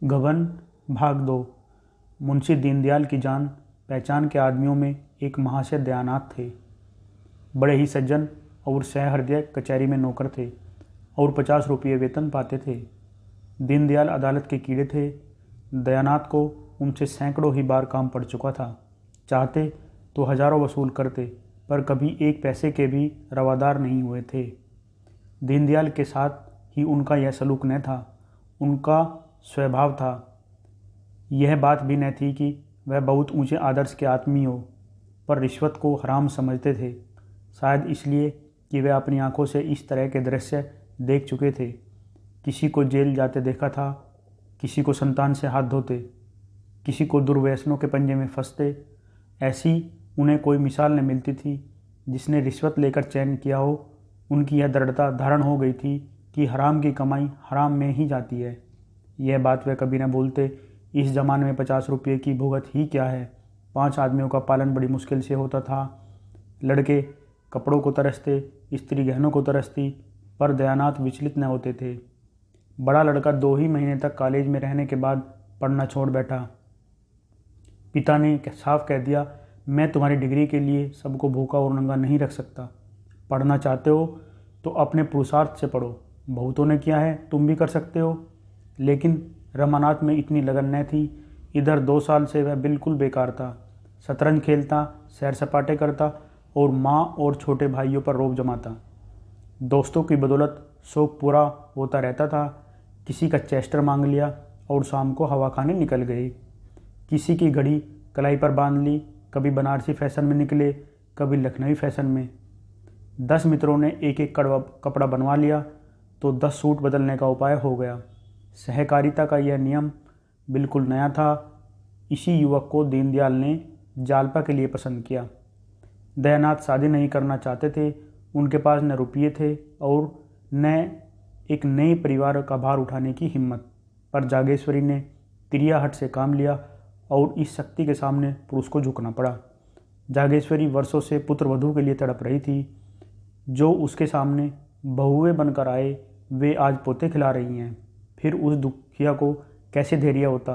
गबन भाग 2। मुंशी दीनदयाल की जान पहचान के आदमियों में एक महाशय दयानाथ थे। बड़े ही सज्जन और सहृदय कचहरी में नौकर थे और 50 रुपये वेतन पाते थे। दीनदयाल अदालत के कीड़े थे। दयानाथ को उनसे सैकड़ों ही बार काम पड़ चुका था। चाहते तो हजारों वसूल करते, पर कभी एक पैसे के भी रवादार नहीं हुए थे। दीनदयाल के साथ ही उनका यह सलूक न था, उनका स्वभाव था। यह बात भी न थी कि वह बहुत ऊंचे आदर्श के आदमी हो, पर रिश्वत को हराम समझते थे। शायद इसलिए कि वे अपनी आंखों से इस तरह के दृश्य देख चुके थे। किसी को जेल जाते देखा था, किसी को संतान से हाथ धोते, किसी को दुर्व्यसनों के पंजे में फंसते। ऐसी उन्हें कोई मिसाल न मिलती थी जिसने रिश्वत लेकर चयन किया हो। उनकी यह दृढ़ता धारण हो गई थी कि हराम की कमाई हराम में ही जाती है। यह बात वे कभी न भूलते। इस ज़माने में 50 रुपये की भुगत ही क्या है। 5 आदमियों का पालन बड़ी मुश्किल से होता था। लड़के कपड़ों को तरसते, स्त्री गहनों को तरसती, पर दयानाथ विचलित न होते थे। बड़ा लड़का 2 ही महीने तक कॉलेज में रहने के बाद पढ़ना छोड़ बैठा। पिता ने साफ कह दिया, मैं तुम्हारी डिग्री के लिए सबको भूखा और नंगा नहीं रख सकता। पढ़ना चाहते हो तो अपने पुरुषार्थ से पढ़ो। बहुतों ने किया है, तुम भी कर सकते हो। लेकिन रमानाथ में इतनी लगन न थी। इधर 2 साल से वह बिल्कुल बेकार था। शतरंज खेलता, सैर सपाटे करता और माँ और छोटे भाइयों पर रौब जमाता। दोस्तों की बदौलत शौक पूरा होता रहता था। किसी का चेस्टर मांग लिया और शाम को हवा खाने निकल गए। किसी की घड़ी कलाई पर बांध ली। कभी बनारसी फैशन में निकले, कभी लखनवी फैशन में। 10 मित्रों ने एक एक कपड़ा बनवा लिया तो 10 सूट बदलने का उपाय हो गया। सहकारिता का यह नियम बिल्कुल नया था। इसी युवक को दीनदयाल ने जालपा के लिए पसंद किया। दयानाथ शादी नहीं करना चाहते थे। उनके पास न रुपये थे और न एक नए परिवार का भार उठाने की हिम्मत। पर जागेश्वरी ने तिरियाहट से काम लिया और इस शक्ति के सामने पुरुष को झुकना पड़ा। जागेश्वरी वर्षों से पुत्र वधू के लिए तड़प रही थी। जो उसके सामने बहुएं बनकर आए, वे आज पोते खिला रही हैं। फिर उस दुखिया को कैसे धैर्य होता।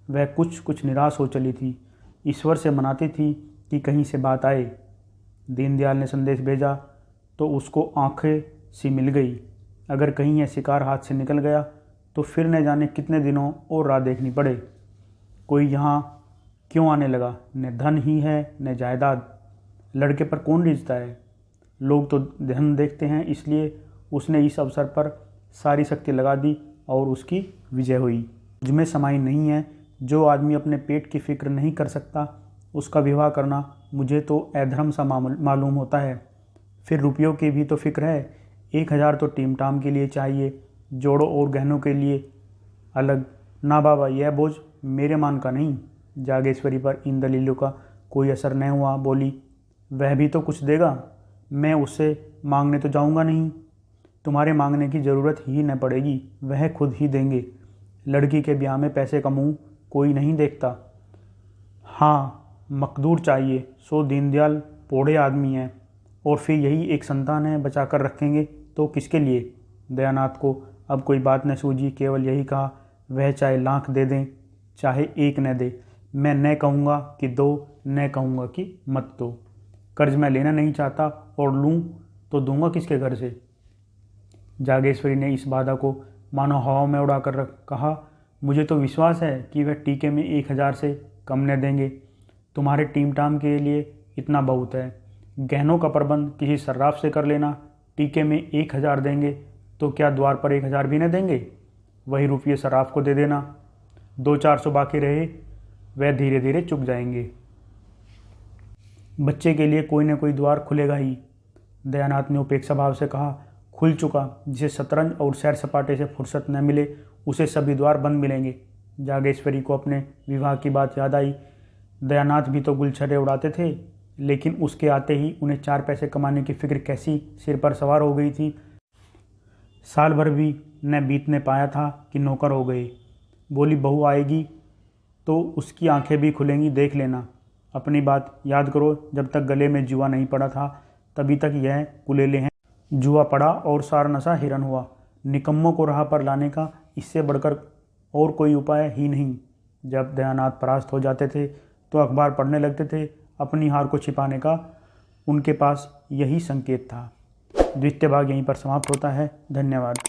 वह कुछ निराश हो चली थी। ईश्वर से मनाती थी कि कहीं से बात आए। दीनदयाल ने संदेश भेजा तो उसको आंखें सी मिल गई। अगर कहीं यह शिकार हाथ से निकल गया तो फिर न जाने कितने दिनों और राह देखनी पड़े। कोई यहाँ क्यों आने लगा। न धन ही है न जायदाद। लड़के पर कौन रिझता है। लोग तो धन देखते हैं, इसलिए उसने इस अवसर पर सारी शक्ति लगा दी और उसकी विजय हुई। मुझमें समाई नहीं है। जो आदमी अपने पेट की फिक्र नहीं कर सकता, उसका विवाह करना मुझे तो अधर्म सा मालूम होता है। फिर रुपयों की भी तो फिक्र है। 1000 तो टीम टाम के लिए चाहिए, जोड़ों और गहनों के लिए अलग। ना बाबा, यह बोझ मेरे मान का नहीं। जागेश्वरी पर इन दलीलों का कोई असर न हुआ। बोली, वह भी तो कुछ देगा। मैं उससे मांगने तो जाऊंगा नहीं। तुम्हारे मांगने की ज़रूरत ही न पड़ेगी, वह खुद ही देंगे। लड़की के ब्याह में पैसे का मुंह कोई नहीं देखता। हाँ, मकदूर चाहिए। सो दीनदयाल पोढ़े आदमी हैं और फिर यही एक संतान है, बचा कर रखेंगे तो किसके लिए। दयानाथ को अब कोई बात न सूझी। केवल यही कहा, वह चाहे लाख दे दें, चाहे एक न दे। मैं न कहूँगा कि दो, न कहूँगा कि मत दो। कर्ज मैं लेना नहीं चाहता, और लूँ तो दूंगा किसके घर से। जागेश्वरी ने इस बाधा को मानो हवा में उड़ाकर कहा, मुझे तो विश्वास है कि वह टीके में 1000 से कम न देंगे। तुम्हारे टीम टाम के लिए इतना बहुत है। गहनों का प्रबंध किसी सर्राफ से कर लेना। टीके में 1000 देंगे तो क्या द्वार पर 1000 भी न देंगे। वही रुपये सर्राफ को दे देना। 200-400 बाकी रहे, वह धीरे धीरे चुक जाएंगे। बच्चे के लिए कोई न कोई द्वार खुलेगा ही। दयानाथ ने उपेक्षा भाव से कहा, खुल चुका। जिसे शतरंज और सैर सपाटे से फुर्सत न मिले, उसे सभी द्वार बंद मिलेंगे। जागेश्वरी को अपने विवाह की बात याद आई। दयानाथ भी तो गुलछर्रे उड़ाते थे, लेकिन उसके आते ही उन्हें 4 पैसे कमाने की फिक्र कैसी सिर पर सवार हो गई थी। साल भर भी न बीतने पाया था कि नौकर हो गए। बोली, बहू आएगी तो उसकी आंखें भी खुलेंगी, देख लेना। अपनी बात याद करो, जब तक गले में जुआ नहीं पड़ा था तभी तक यह कुलेले हैं। जुआ पड़ा और सार नशा हिरन हुआ। निकम्मों को राह पर लाने का इससे बढ़कर और कोई उपाय ही नहीं। जब दयानाथ परास्त हो जाते थे तो अखबार पढ़ने लगते थे। अपनी हार को छिपाने का उनके पास यही संकेत था। द्वितीय भाग यहीं पर समाप्त होता है। धन्यवाद।